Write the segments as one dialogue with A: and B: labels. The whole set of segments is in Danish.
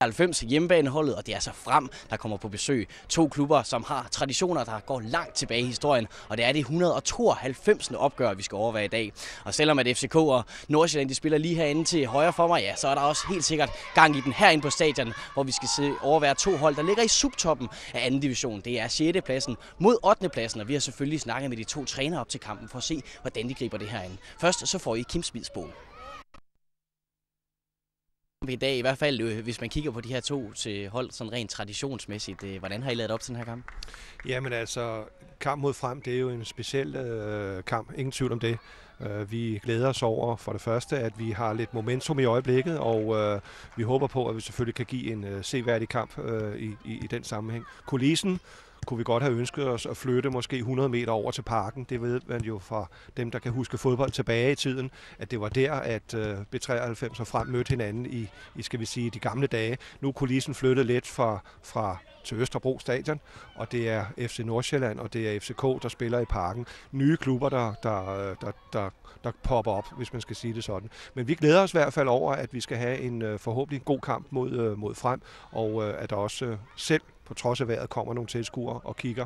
A: 90 hjemmebaneholdet, og det er altså Frem, der kommer på besøg. To klubber, som har traditioner, der går langt tilbage i historien, og det er det 192. opgør, vi skal overvære i dag. Og selvom at FCK og Nordsjælland, de spiller lige herinde til højre for mig, ja, så er der også helt sikkert gang i den herinde på stadion, hvor vi skal overvære to hold, der ligger i subtoppen af 2. division. Det er 6. pladsen mod 8. pladsen, og vi har selvfølgelig snakket med de to trænere op til kampen for at se, hvordan de griber det herinde. Først så får I Kim Smidsbo. I dag, i hvert fald, hvis man kigger på de her to til hold sådan rent traditionsmæssigt, hvordan har I lavet op til den her kamp?
B: Jamen altså, kamp mod Frem, det er jo en speciel kamp, ingen tvivl om det. Vi glæder os over for det første, at vi har lidt momentum i øjeblikket, og vi håber på, at vi selvfølgelig kan give en seværdig kamp i den sammenhæng. Kulissen kunne vi godt have ønsket os at flytte måske 100 meter over til parken. Det ved man jo fra dem, der kan huske fodbold tilbage i tiden, at det var der, at B93 og Frem mødte hinanden i skal vi sige, de gamle dage. Nu er kulissen flyttet lidt fra til Østerbro Stadion, og det er FC Nordsjælland, og det er FCK, der spiller i parken. Nye klubber, der popper op, hvis man skal sige det sådan. Men vi glæder os i hvert fald over, at vi skal have en forhåbentlig god kamp mod Frem, og at der også selv på trods af vejret kommer nogle tilskuere og kigger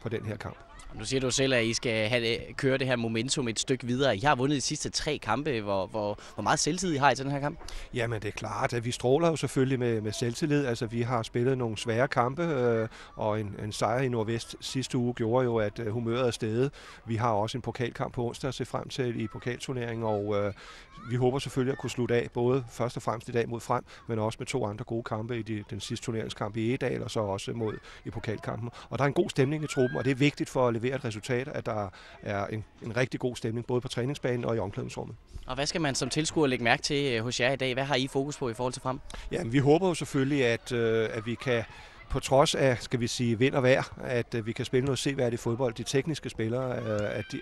B: på den her kamp.
A: Nu siger du selv, at I skal køre det her momentum et stykke videre. I har vundet de sidste 3 kampe. Hvor meget selvtillid har I til den her kamp?
B: Jamen det er klart, at vi stråler jo selvfølgelig med selvtillid. Altså vi har spillet nogle svære kampe, og en sejr i Nordvest sidste uge gjorde jo, at humøret er steget. Vi har også en pokalkamp på onsdag at se frem til i pokalturneringen, og vi håber selvfølgelig at kunne slutte af, både først og fremmest i dag mod Frem, men også med 2 andre gode kampe i den sidste turneringskamp i Egedal, og så også i pokalkampen. Og der er en god stemning i truppen, og det er vigtigt for at levere et resultat, at der er en rigtig god stemning, både på træningsbanen og i omklædningsrummet.
A: Og hvad skal man som tilskuer lægge mærke til hos jer i dag? Hvad har I fokus på i forhold til Frem?
B: Jamen, vi håber jo selvfølgelig, at vi kan, på trods af, skal vi sige, vind og vejr, at vi kan spille noget seværdigt fodbold. De tekniske spillere,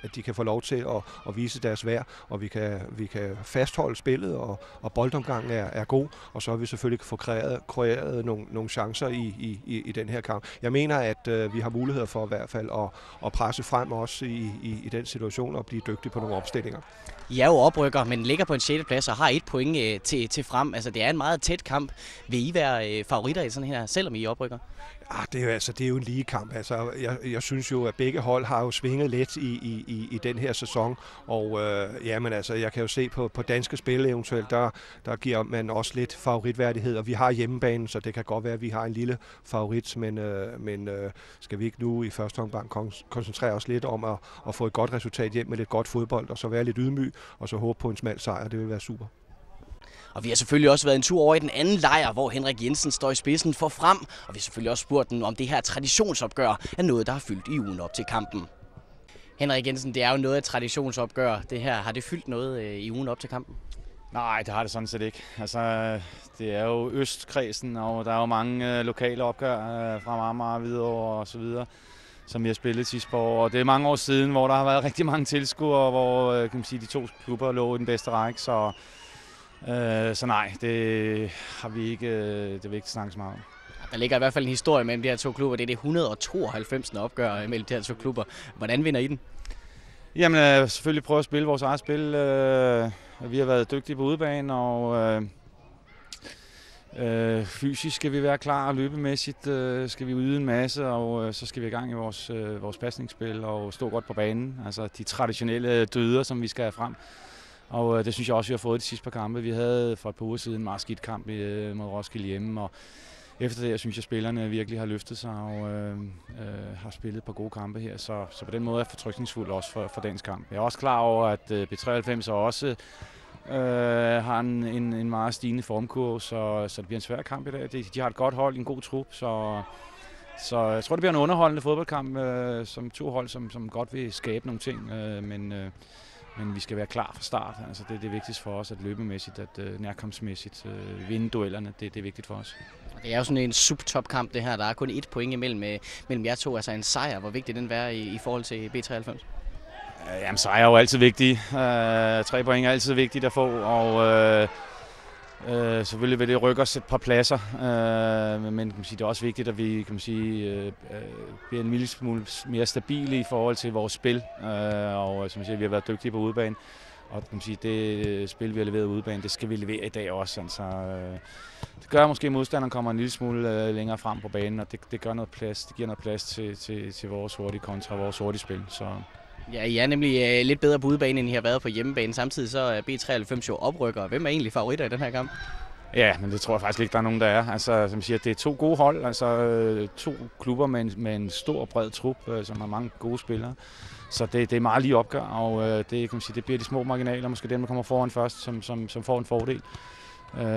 B: at de kan få lov til at vise deres værd, og vi kan fastholde spillet, og boldomgangen er god, og så har vi selvfølgelig få kreeret nogle chancer i den her kamp. Jeg mener, at vi har muligheder for i hvert fald at presse frem også i den situation og blive dygtige på nogle opstillinger.
A: I er jo oprykker, men ligger på en 6. plads og har 1 point til Frem. Altså, det er en meget tæt kamp. Vil I være favoritter i sådan her, selvom I oprykker?
B: Ja, det er jo en lige kamp. Altså, jeg synes jo, at begge hold har jo svinget lidt i den her sæson. Og jamen, altså, jeg kan jo se på danske spil eventuelt, der giver man også lidt favoritværdighed. Og vi har hjemmebanen, så det kan godt være, at vi har en lille favorit. Men skal vi ikke nu i første omgang koncentrere os lidt om at få et godt resultat hjem med lidt godt fodbold, og så være lidt ydmyg, og så håbe på en smal sejr. Det vil være super.
A: Og vi har selvfølgelig også været en tur over i den anden lejr, hvor Henrik Jensen står i spidsen for Frem. Og vi har selvfølgelig også spurgt den, om det her traditionsopgør er noget, der har fyldt i ugen op til kampen. Henrik Jensen, det er jo noget af traditionsopgør. Det her, har det fyldt noget i ugen op til kampen?
C: Nej, det har det sådan set ikke. Altså, det er jo Østkredsen, og der er jo mange lokale opgør fra Amager, Hvidovre og så videre, som vi har spillet sidste år. Og det er mange år siden, hvor der har været rigtig mange tilskuere, hvor kan man sige, de 2 klubber lå i den bedste række. Så nej, det har vi ikke, det vil ikke snakke så meget om.
A: Der ligger i hvert fald en historie mellem de her 2 klubber. Det er det 192. opgør mellem de her 2 klubber. Hvordan vinder I den?
C: Jamen selvfølgelig prøve at spille vores eget spil. Vi har været dygtige på udebane, og fysisk skal vi være klar, og løbemæssigt skal vi yde en masse, og så skal vi i gang i vores pasningsspil og stå godt på banen. Altså de traditionelle døder, som vi skal have frem. Og det synes jeg også, vi har fået de sidste par kampe. Vi havde for et par uger siden en meget skidt kamp mod Roskilde hjemme, og efter det, jeg synes, at spillerne virkelig har løftet sig og har spillet et par gode kampe her. Så på den måde er jeg fortrykningsfuld også for dagens kamp. Jeg er også klar over, at B93 også har en meget stigende formkurve, så det bliver en svær kamp i dag. De har et godt hold, en god trup, så jeg tror, det bliver en underholdende fodboldkamp, som 2 hold, som godt vil skabe nogle ting, men vi skal være klar fra start. Altså det er det vigtigste for os, at løbemæssigt, at nærkampsmæssigt vinde duellerne. Det er vigtigt for os.
A: Det er jo sådan en subtopkamp det her. Der er kun 1 point imellem jer to. Altså en sejr. Hvor vigtig den være i forhold til B93?
C: Jamen sejr er jo altid vigtig. 3 point er altid vigtigt at få, og selvfølgelig vil det rykke os et par pladser, men kan man sige, det er også vigtigt, at vi bliver en lille smule mere stabile i forhold til vores spil, og som jeg siger, vi har været dygtige på udebane, Og kan man sige, det spil, vi har leveret udebane, det skal vi levere i dag også. Altså, det gør måske, at modstanderen kommer en lille smule længere frem på banen, og det gør noget plads. Det giver noget plads til vores hurtige kontra, vores hurtige spil. Så
A: ja, I er nemlig lidt bedre på udebane, end I har været på hjemmebane. Samtidig så er B93 jo oprykker. Hvem er egentlig favoritter i den her kamp?
C: ja, men det tror jeg faktisk ikke, der er nogen, der er. Altså, som siger, det er 2 gode hold, altså 2 klubber med en stor og bred trup, som har mange gode spillere. Så det er meget lige opgør, og det, kan man sige, det bliver de små marginaler, måske dem, der kommer foran først, som får en fordel.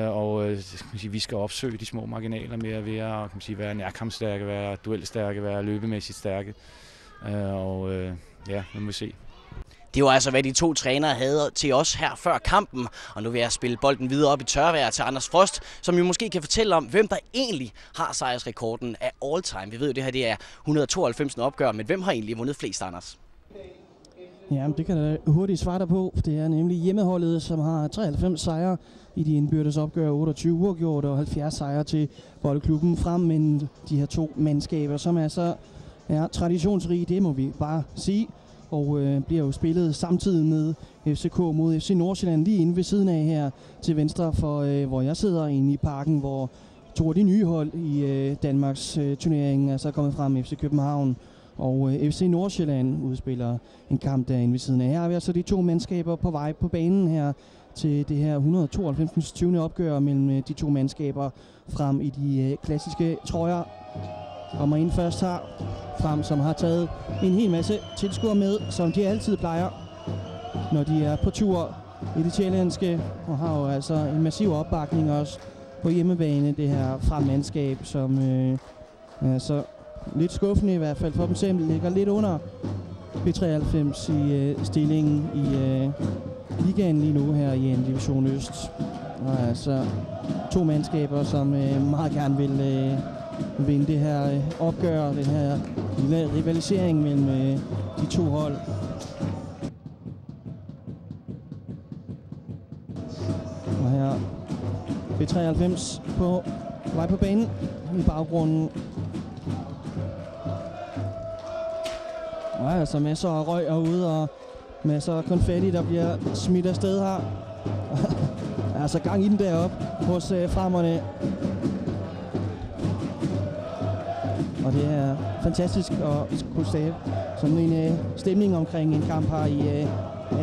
C: Og kan man sige, vi skal opsøge de små marginaler mere ved at kan man sige, være nærkampsstærke, være duelstærke, være løbemæssigt stærke. Ja, nu må vi se.
A: Det var altså, hvad de 2 trænere havde til os her før kampen, og nu vil jeg spille bolden videre op i tørvejr til Anders Frost, som jo måske kan fortælle om, hvem der egentlig har sejrsrekorden af all time. Vi ved jo, det her det er 192. opgør, men hvem har egentlig vundet flest, Anders?
D: Ja, det kan jeg hurtigt svare dig på. Det er nemlig hjemmeholdet, som har 93 sejre i de indbyrdes opgør, 28 uafgjort og 70 sejre til boldklubben frem, men de her 2 mandskaber, som altså er traditionsrige, det må vi bare sige, og bliver jo spillet samtidig med FCK mod FC Nordsjælland lige inde ved siden af her til venstre for, hvor jeg sidder inde i parken, hvor 2 af de nye hold i Danmarks turnering er så kommet frem, FC København og FC Nordsjælland udspiller en kamp derinde ved siden af. Her har vi altså de 2 mandskaber på vej på banen her til det her 192. 20. opgør mellem de 2 mandskaber frem i de klassiske trøjer. Kommer ind først her frem, som har taget en hel masse tilskuere med, som de altid plejer, når de er på tur i det sjællandske, og har jo altså en massiv opbakning også på hjemmebane, det her fremmandskab, som altså lidt skuffende i hvert fald for dem selv, ligger lidt under B93 i stillingen i ligaen lige nu her i en division øst. Og altså 2 mandskaber, som meget gerne vil vinde det her opgør, den her lille rivalisering mellem de 2 hold. Og her B93 på vej på banen i baggrunden. Og altså masser af røg herude og masser af konfetti, der bliver smidt afsted her. Altså gang i den deroppe hos fremmerne. Og det er fantastisk at kunne se sådan en stemning omkring en kamp her i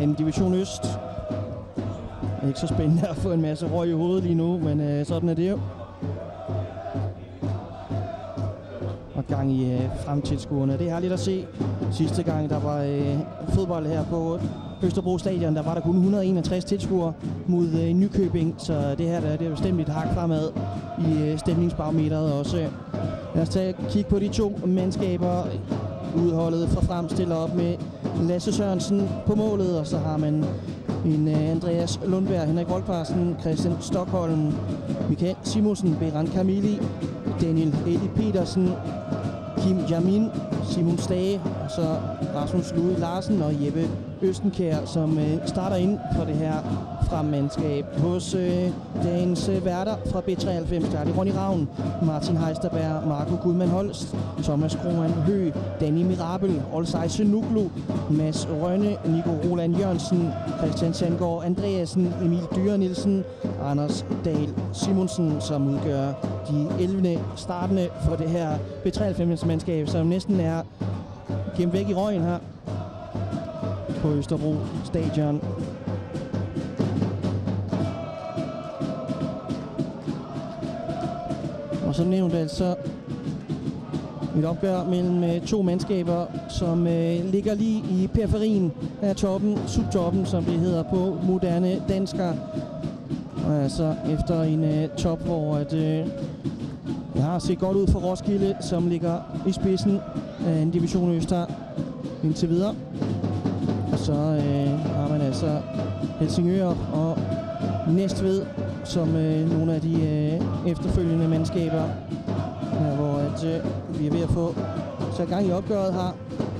D: en division øst. Det er ikke så spændende at få en masse røg i hovedet lige nu, men sådan er det jo. Og gang i fremtilskuerne. Det er herligt at se. Sidste gang der var fodbold her på Østerbro Stadion, der var der kun 161 tilskuere mod Nykøbing, så det her det er bestemt et hak fremad i stemningsbarometeret også. Lad os tage kig på de 2 mandskaber. Udholdet fra frem stiller op med Lasse Sørensen på målet, og så har man en Andreas Lundberg, Henrik Wolfardsen, Christian Stockholm, Michael Simonsen, Beran Kamili, Daniel Eli Petersen, Kim Jamin, Simon Stage, og så Rasmus Louis Larsen og Jeppe Østenkær, som starter ind for det her fremmandskab. Hos dagens værter fra B93, der er det Ronny Ravn, Martin Heisterberg, Marco Gudmann Holst, Thomas Krohmann Høgh, Danny Mirabel, Olsej Senuglu, Mads Rønne, Nico Roland Jørgensen, Christian Sandgaard Andreasen, Emil Dyre Nielsen, Anders Dahl Simonsen, som udgør de 11. startende for det her B93-mandskab, som næsten er gemt væk i røgen her på Østerbro Stadion. Og som nævnt altså et opgør mellem 2 mandskaber, som ligger lige i periferien af toppen, subtoppen, som det hedder på moderne dansker. Og altså efter en top, hvor det har set godt ud for Roskilde, som ligger i spidsen af en division øst her indtil videre. Og så har man altså Helsingør og Næstved som nogle af de efterfølgende mandskaber, hvor vi er ved at få sat gang i opgøret her.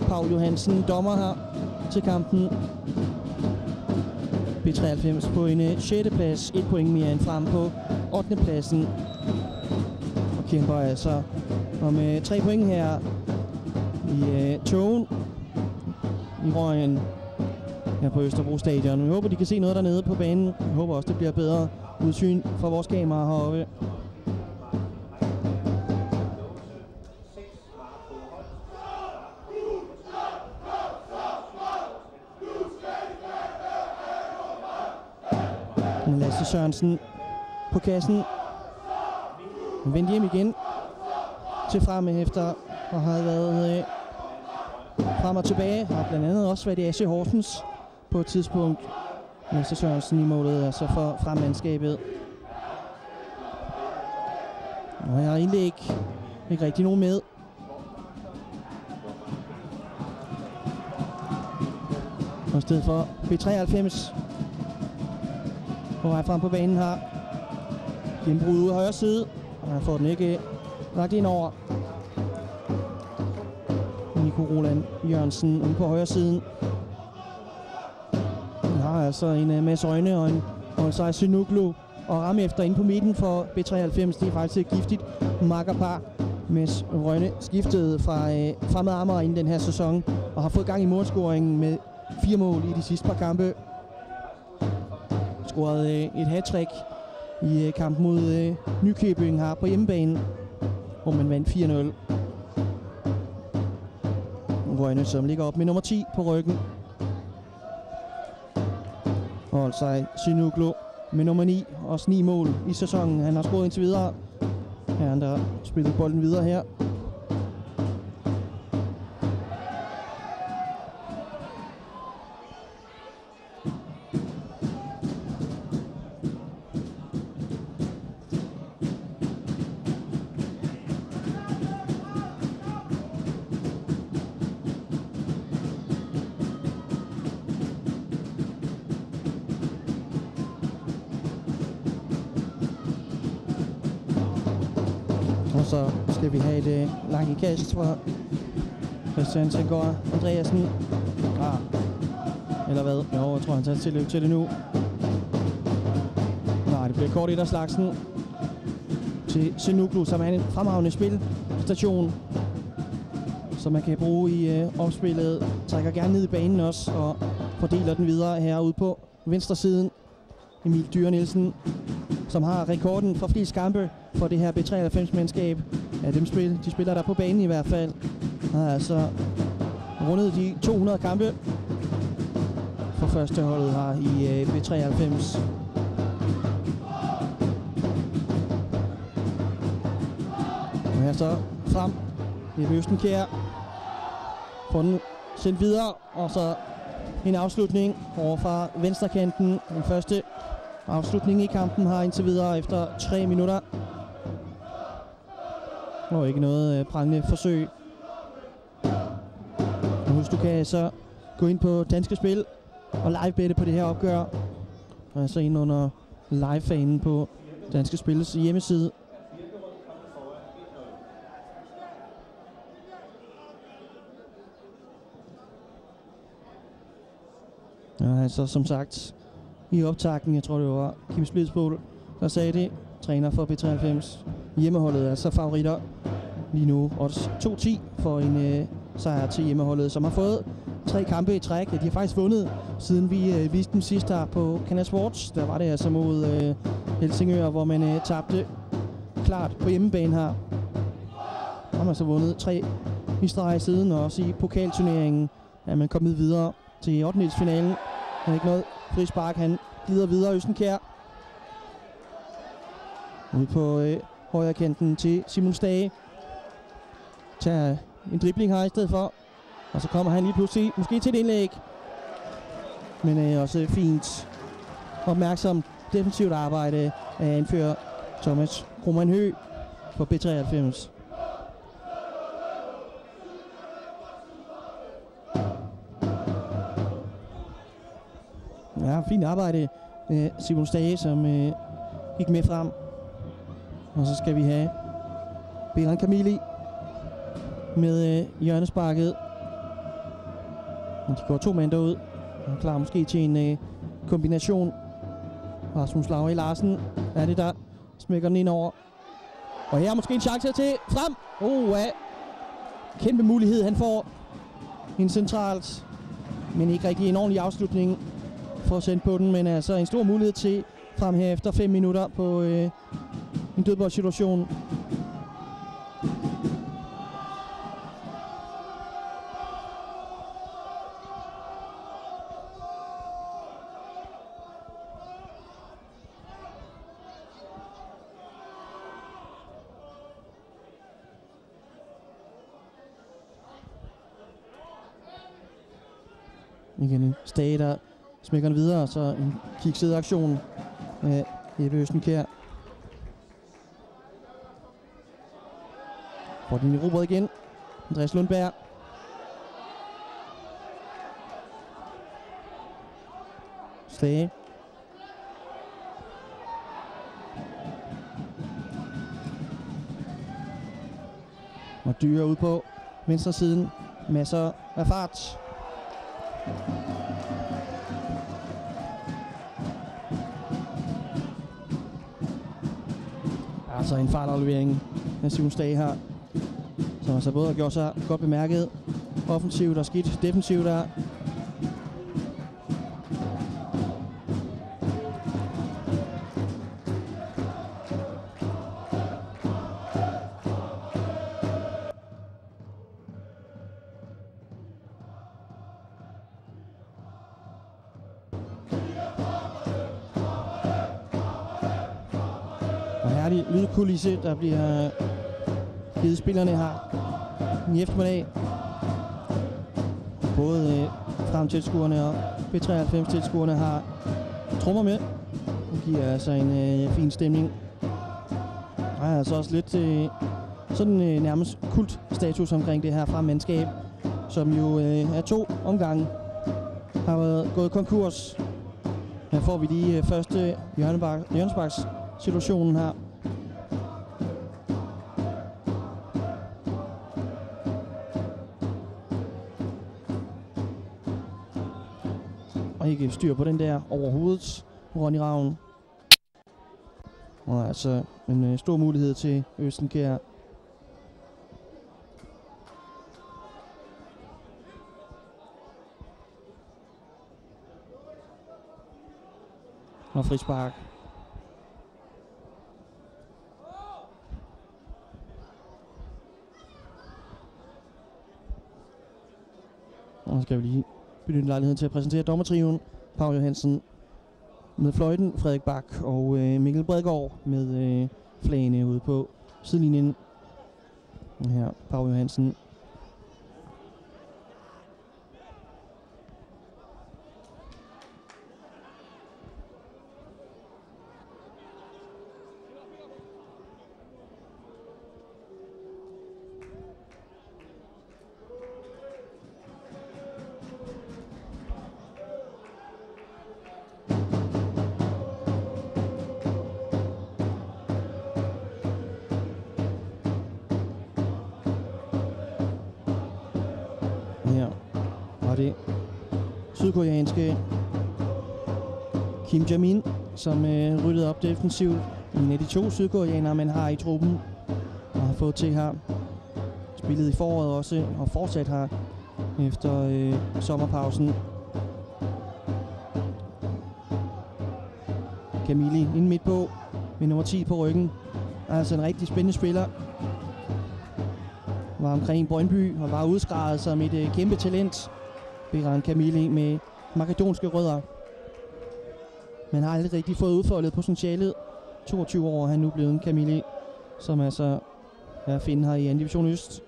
D: Paul Johansen, dommer her til kampen. B93 på en 6. plads, 1 point mere end frem på 8. pladsen. Og kæmper altså om 3 point her i togen i røgen. her på Østerbro Stadion. Vi håber, de kan se noget dernede på banen. Vi håber også, det bliver bedre udsyn for vores kamera heroppe. Lasse Sørensen på kassen. Vendt hjem igen til fremme efter og har været frem og tilbage. Har blandt andet også været i AC Horsens på et tidspunkt. Lasse Sørensen i målet altså for fremmandskabet. Og her er egentlig ikke rigtig nogen med. Og i stedet for B93 på vej frem på banen her. Gennembrud ude højre side. Og han får den ikke lagt ind over. Nico Roland Jørgensen ude på højre siden. Han har altså en masse øjne og en Olsay Sinoglu og ramme efter inde på midten for B93. Det er faktisk et giftigt makkerpar. Mads Rønne skiftede fra Fremad Amager inden den her sæson og har fået gang i målscoringen med 4 mål i de sidste par kampe. Scoret et hattrick i kampen mod Nykøbing her på hjemmebane, hvor man vandt 4-0. Rønne, som ligger op med nummer 10 på ryggen. Og Olsay Sinoglu med nummer 9, også 9 mål i sæsonen. Han har scoret indtil videre. Her er han, der spiller bolden videre her. Og så skal vi have et langt kast fra Christian Sengård Andreasen. Eller hvad? Jo, jeg tror, han tager tilløb til det nu. Nej, det bliver kort Slagsen til Sinoglu, som er en fremragende spilstation, som man kan bruge i opspillet. Trækker gerne ned i banen også og fordeler den videre herude på venstre siden. Emil Dyre Nielsen, som har rekorden for flest kampe for det her B93-mandskab. Ja, de spiller der på banen i hvert fald. Han har altså rundet de 200 kampe for første holdet her i B93. Og her så frem. Det er Østenkjær. Får den sendt videre, og så en afslutning over fra venstrekanten. Den første afslutning i kampen har indtil videre efter 3 minutter. Og ikke noget prangende forsøg. Og husk, du kan så gå ind på Danske Spil og live-bette på det her opgør. Og så ind under live-fanen på Danske Spils hjemmeside. Ja, altså som sagt i optakten, jeg tror det var Kim Splidsbål, der sagde det. Træner for B93. Hjemmeholdet er altså favoritter lige nu. Odds 2-10 for en sejr til hjemmeholdet, som har fået 3 kampe i træk. Ja, de har faktisk vundet, siden vi viste dem sidst her på Canal Sports. Der var det altså mod Helsingør, hvor man tabte klart på hjemmebane her. Der har man så vundet 3 i streg siden, og også i pokalturneringen er man kommet videre til 8-delsfinalen. Han har ikke noget frispark, han glider videre Østenkjær. Ude på højre kanten til Simon Stage. Tager en dribling her i stedet for. Og så kommer han lige pludselig måske til et indlæg. Men også fint opmærksomt defensivt arbejde af anfører Thomas Krohmann Høgh for B93. Ja, fint arbejde af Simon Stage, som gik med frem. Og så skal vi have Beran Kamili med hjørnesparket. Og de går 2 mand derud. Og klar måske til en kombination. Rasmus Lauri Larsen er det, der smækker den ind over. Og her er måske en chance til frem. Ja. Kæmpe mulighed, han får en centralt men ikke rigtig en ordentlig afslutning for at sende på den, men altså en stor mulighed til frem her efter 5 minutter på en dødboldsituation. Igen en Stage, der smækker den videre, så en kikset aktion af Jeppe Østenkjær. Får den i robret igen. Andreas Lundberg. Stage. Og Dyre ud på venstre siden. Masser af fart. Altså en fartaflevering af Simon Stage her, som altså både har gjort sig godt bemærket offensivt og skidt defensivt der. Herlig lydkulisse, der bliver givet spillerne her i eftermiddag. Både frem-tilskuerne og B93-tilskuerne har trommer med. Det giver altså en fin stemning. Der er altså også lidt sådan nærmest kultstatus omkring det her fremmandskab, som jo er 2 omgange har været gået konkurs. Her får vi lige første hjørnesparks situationen her. Og ikke styr på den der overhovedet, Ronny Ravn. Og altså en stor mulighed til Østenkjær. Og frispark. Og så skal vi lige benytte lejligheden til at præsentere dommertrioen. Paul Johansen med fløjten, Frederik Bak og Mikkel Bredgaard med flagene ude på sidelinjen. Og her Paul Johansen. Her var det sydkoreanske Kim Jae-min, som ryddede op defensivt. En af de 2 sydkoreanere, man har i truppen og har fået til her. Spillet i foråret også og fortsat her efter sommerpausen. Camille inde midt på med nummer 10 på ryggen. Altså en rigtig spændende spiller. Var omkring Brøndby og var udskrevet som et kæmpe talent. Beran Camille med makedonske rødder. Men har aldrig rigtig fået udfoldet potentialet. 22 år er han nu blevet en Camille, som altså er at finde her i 2. division Øst.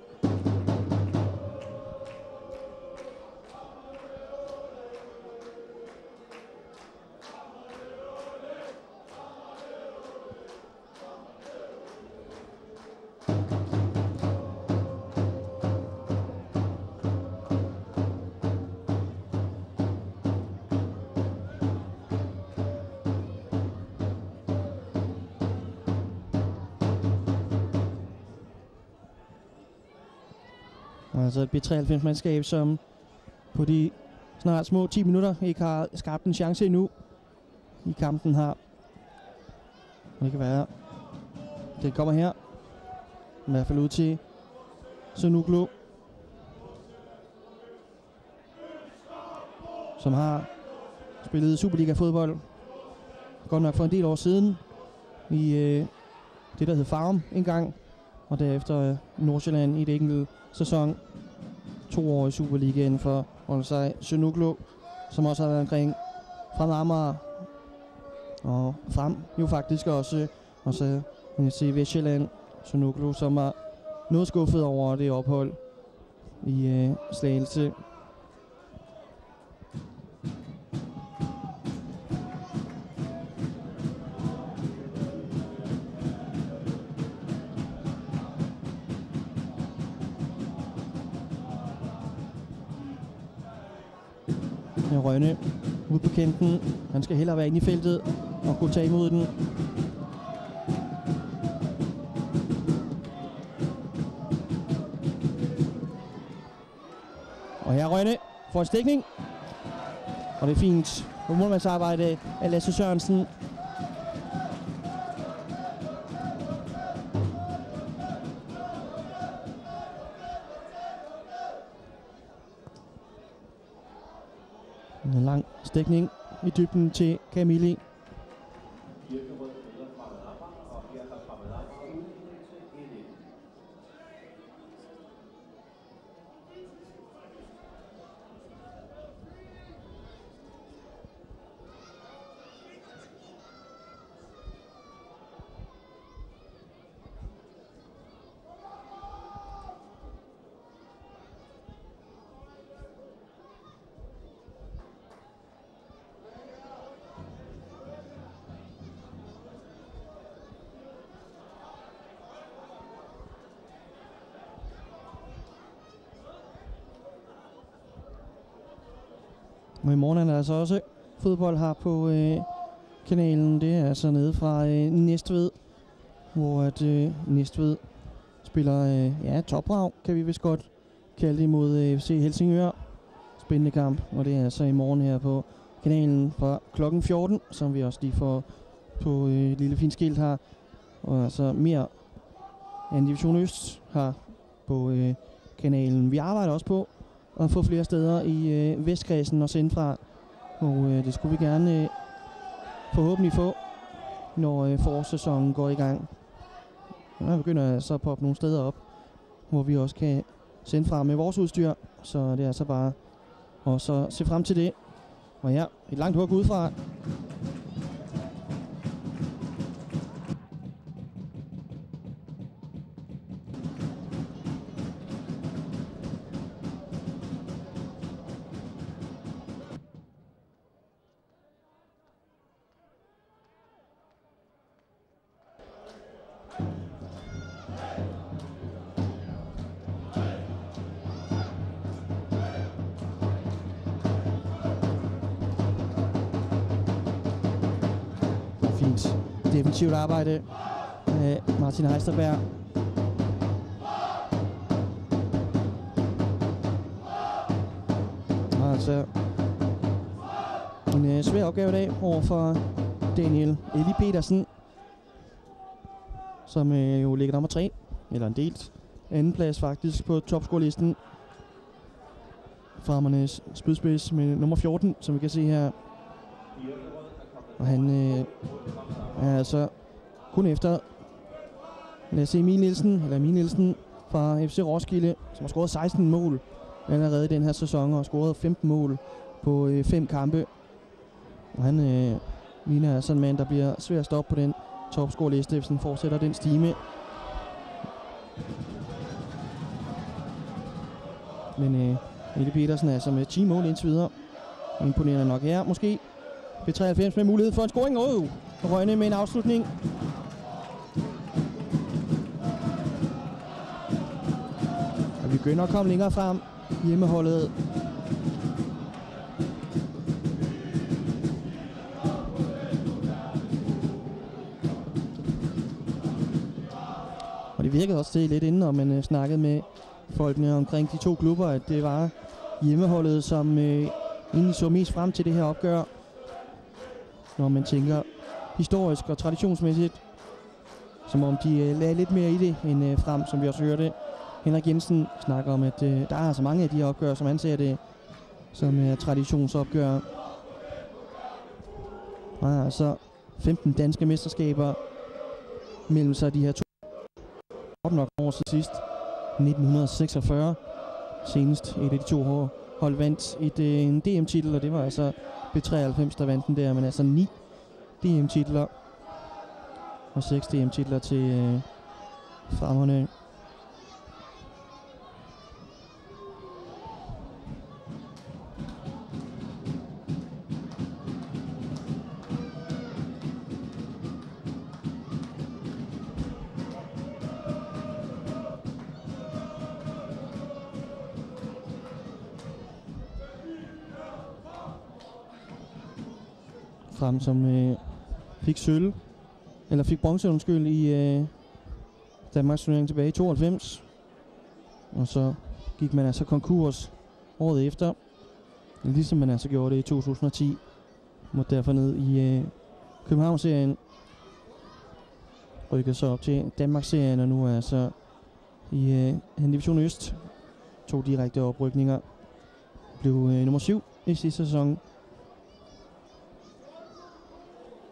D: Altså et B93-mandskab, som på de snart små 10 minutter ikke har skabt en chance endnu i kampen her. Det kan være, det kommer her. I hvert fald ud til Sunuglu. som har spillet Superliga-fodbold, godt nok for en del år siden, i det, der hed Farum engang, og derefter Nordsjælland i et enkelt sæson. 2 år i Superligaen for Oldesai Sønderjylland, som også har været omkring Fremad Amager, og Frem jo faktisk også FC Vestsjælland Sønderjylland, som var noget skuffet over det ophold i Slagelse. Rønne ude på kanten. Han skal hellere være inde i feltet og kunne tage imod den. Og her Rønne får en stikning. Og det er fint på målmandsarbejde af Lasse Sørensen. En lang stikning i dybden til Camilli. Og i morgen er der altså også fodbold her på kanalen. Det er altså nede fra Næstved, hvor at Næstved spiller topbrag, kan vi vist godt kalde det, mod FC Helsingør. Spændende kamp, og det er altså i morgen her på kanalen fra klokken 14, som vi også lige får på et lille fint skilt her. Og altså mere en Division Øst her på kanalen. Vi arbejder også på at få flere steder i Vestkredsen og sende fra. Og det skulle vi gerne forhåbentlig få, når forårssæsonen går i gang. Og der begynder så at poppe nogle steder op, hvor vi også kan sende fra med vores udstyr. Så det er altså bare at så se frem til det. Og ja, et langt hug udefra. Fint defensivt arbejde af Martin Heisterberg. Og altså en svær opgave i dag over for Daniel Eli Petersen, som jo ligger nummer 3, eller en delt anden plads faktisk på topscorelisten. Farmernes spydspids med nummer 14, som vi kan se her. Og han er altså kun efter Lasse Emil Nielsen fra FC Roskilde, som har scoret 16 mål allerede i den her sæson og har scoret 15 mål på 5 kampe. Og han ligner altså en mand, der bliver svær at stoppe på den topscoreliste, hvis han fortsætter den stime. Men Eli Petersen er altså med 10 mål indtil videre. Imponerende nok her, måske. B93 med mulighed for en scoring. Rønne med en afslutning. Og vi begynder at komme længere frem. Hjemmeholdet. Og det virkede også til lidt inden, når man snakkede med folkene omkring de to klubber, at det var hjemmeholdet, som egentlig så mest frem til det her opgør. Når man tænker historisk og traditionsmæssigt, som om de lagde lidt mere i det end Frem, som vi også hørte Henrik Jensen snakke om, at der er så mange af de her opgør, som han ser det, som er traditionsopgør. Der er altså 15 danske mesterskaber mellem sig de her to. 8 år til sidst, 1946. Senest et af de to hold vandt en DM-titel, og det var altså B93, der vandt den der, men altså 9 DM-titler og 6 DM-titler til fremmerne. Frem som fik sølv, eller fik bronze undskyld i Danmarks turnering tilbage i 92. Og så gik man altså konkurs året efter, ligesom man altså gjorde det i 2010. Måtte derfor ned i København-serien. Rykkede så op til Danmarks-serien, og nu er altså i Division Øst 2 direkte oprykninger. Blev nummer 7 i sidste sæson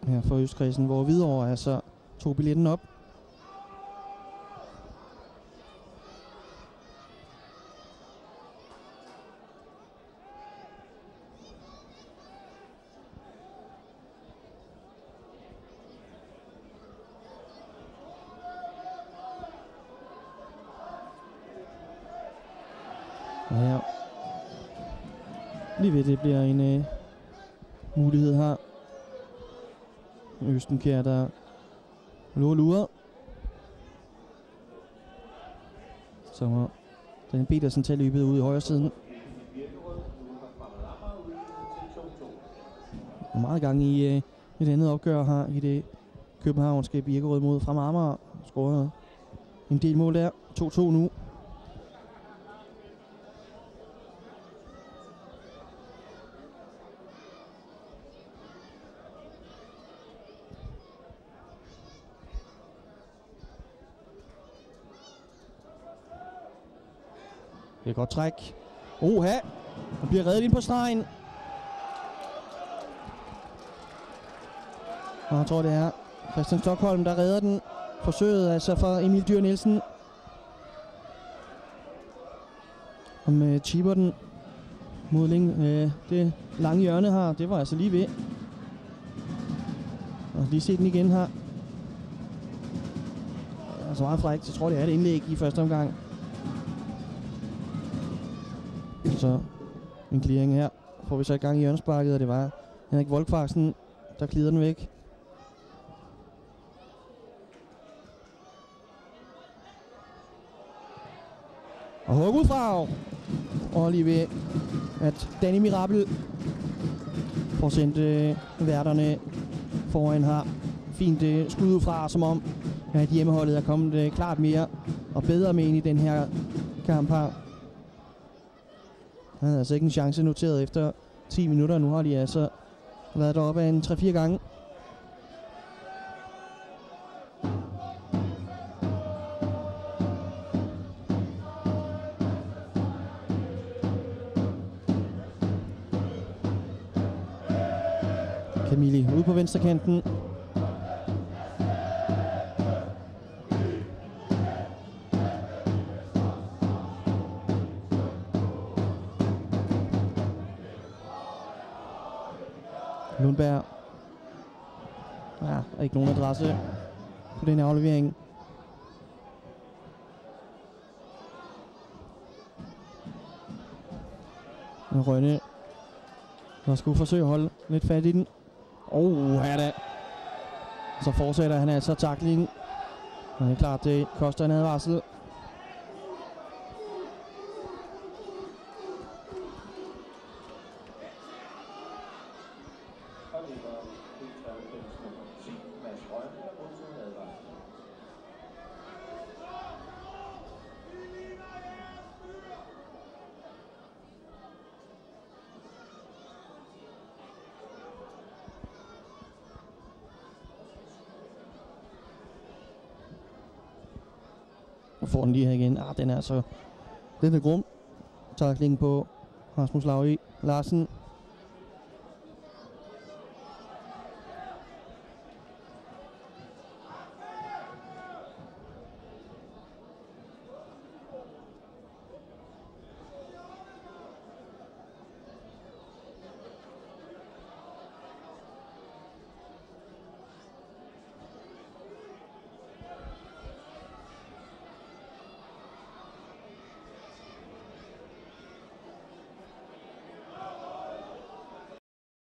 D: her for Østkredsen, hvor Hvidovre altså tog billetten op. Og her lige ved det bliver en mulighed her. Østenkær, der lurer. Så må Dan Petersen tage løbet ud i højre siden. Og meget gang i et andet opgør her i det københavnske Birkerød mod Fremad Amager. Scoret en del mål der. 2-2 nu. Det er et godt træk. Oha! Han bliver reddet ind på stregen. Og jeg tror, det er Christian Stockholm, der redder den. Forsøget altså fra Emil Dyhr Nielsen. Han chipper den mod det lange hjørne her. Det var altså lige ved. Og lige se den igen her. Altså meget frækt. Jeg tror, det er et indlæg i første omgang. Så en clearing her. Får vi så i gang i hjørnesparket, og det var Henrik Volkfarsen, der glider den væk. Og hug ud fra. Og lige ved, at Danny Mirabel får sendt værterne foran her. Fint skud ud fra, som om at hjemmeholdet er kommet klart mere og bedre med ind i den her kamp her. Han havde altså ikke en chance noteret efter 10 minutter. Nu har de altså været deroppe af en 3-4 gange. Camille ude på venstrekanten. Lundberg. Ja, ikke nogen adresse på den aflevering. Og Rønne, der skulle forsøge at holde lidt fat i den. Her da. Så fortsætter han altså taklingen. Og det er klart, det koster en advarsel. Og får den lige her igen. Den er grum. Taklingen på Rasmus Larsen